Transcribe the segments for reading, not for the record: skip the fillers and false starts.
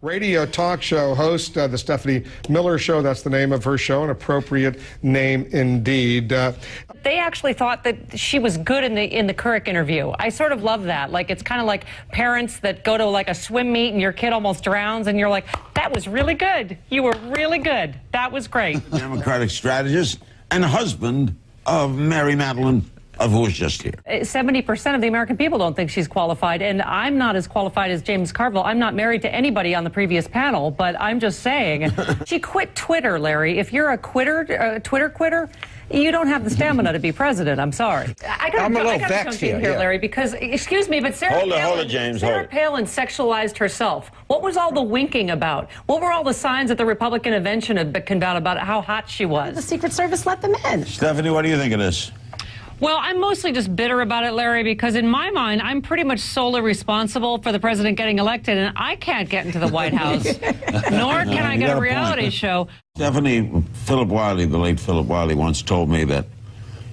radio talk show host, the Stephanie Miller Show. That's the name of her show, an appropriate name indeed. They actually thought that she was good in the Couric interview. I sort of love that. Like, it's kind of like parents that go to like a swim meet and your kid almost drowns and you're like, that was really good. You were really good. That was great. Democratic strategist and husband of Mary Madeline, of who was just here. 70% of the American people don't think she's qualified, and I'm not as qualified as James Carville. I'm not married to anybody on the previous panel, but I'm just saying. She quit Twitter, Larry. If you're a Twitter quitter, you don't have the stamina to be president. I'm sorry. I'm a little vexed here, Larry, because, excuse me, but Sarah Palin sexualized herself. What was all the winking about? What were all the signs at the Republican convention about how hot she was? The Secret Service let them in. Stephanie, what do you think of this? Well, I'm mostly just bitter about it, Larry, because in my mind, I'm pretty much solely responsible for the president getting elected, and I can't get into the White House, nor can I get a reality show. Stephanie, Philip Wiley, the late Philip Wiley, once told me that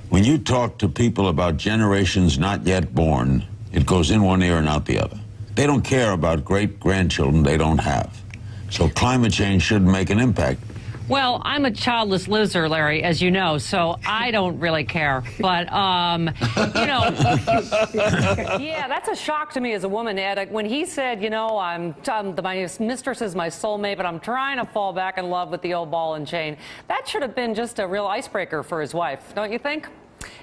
when you talk to people about generations not yet born, it goes in one ear and out the other. They don't care about great-grandchildren they don't have. So climate change should make an impact. Well, I'm a childless loser, Larry, as you know, so I don't really care. But, you know, yeah, that's a shock to me as a woman, Ed. When he said, you know, my mistress is my soulmate, but I'm trying to fall back in love with the old ball and chain, that should have been just a real icebreaker for his wife, don't you think?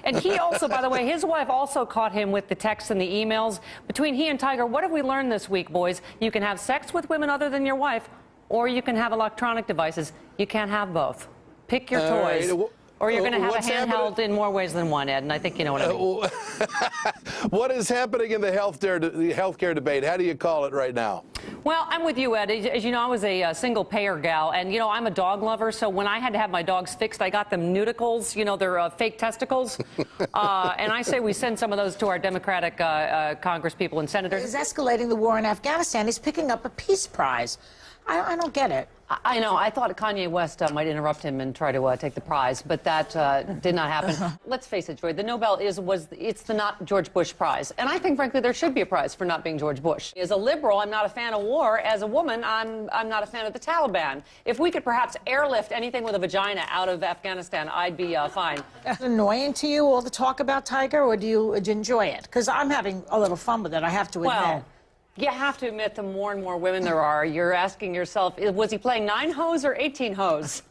And he also, by the way, his wife also caught him with the texts and the emails. Between he and Tiger, what have we learned this week, boys? You can have sex with women other than your wife, or you can have electronic devices. You can't have both. Pick your toys. Right. Or you're going to have a handheld in more ways than one, Ed, and I think you know what I mean. What is happening in the healthcare debate? How do you call it right now? Well, I'm with you, Ed. As you know, I was a single-payer gal, and, you know, I'm a dog lover, so when I had to have my dogs fixed, I got them nudicles, you know, they're fake testicles. And I say we send some of those to our Democratic Congress people and senators. He's escalating the war in Afghanistan. He's picking up a peace prize. I don't get it. I know. I thought Kanye West might interrupt him and try to take the prize, but that did not happen. Let's face it, Joy, the Nobel it's the not George Bush prize. And I think, frankly, there should be a prize for not being George Bush. As a liberal, I'm not a fan of war. As a woman, I'm not a fan of the Taliban. If we could perhaps airlift anything with a vagina out of Afghanistan, I'd be fine. Is it annoying to you, all the talk about Tiger, or do you enjoy it? Because I'm having a little fun with it, I have to admit. Well, you have to admit, the more and more women there are, you're asking yourself, was he playing 9 hoes or 18 hoes?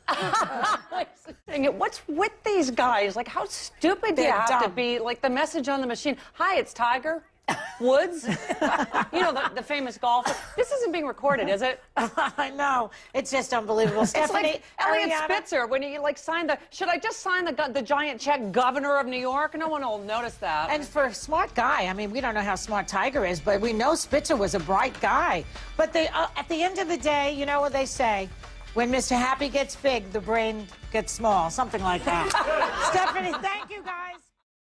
What's with these guys? Like, how stupid do you have to be? Like, the message on the machine, hi, it's Tiger Woods. You know, the famous golfer. This isn't being recorded, is it? I know. It's just unbelievable. Stephanie, it's like Elliot Spitzer when he, like, signed should I just sign the giant check, governor of New York? No one will notice that. And for a smart guy, I mean, we don't know how smart Tiger is, but we know Spitzer was a bright guy. But at the end of the day, you know what they say? When Mr. Happy gets big, the brain gets small. Something like that. Stephanie, thank you.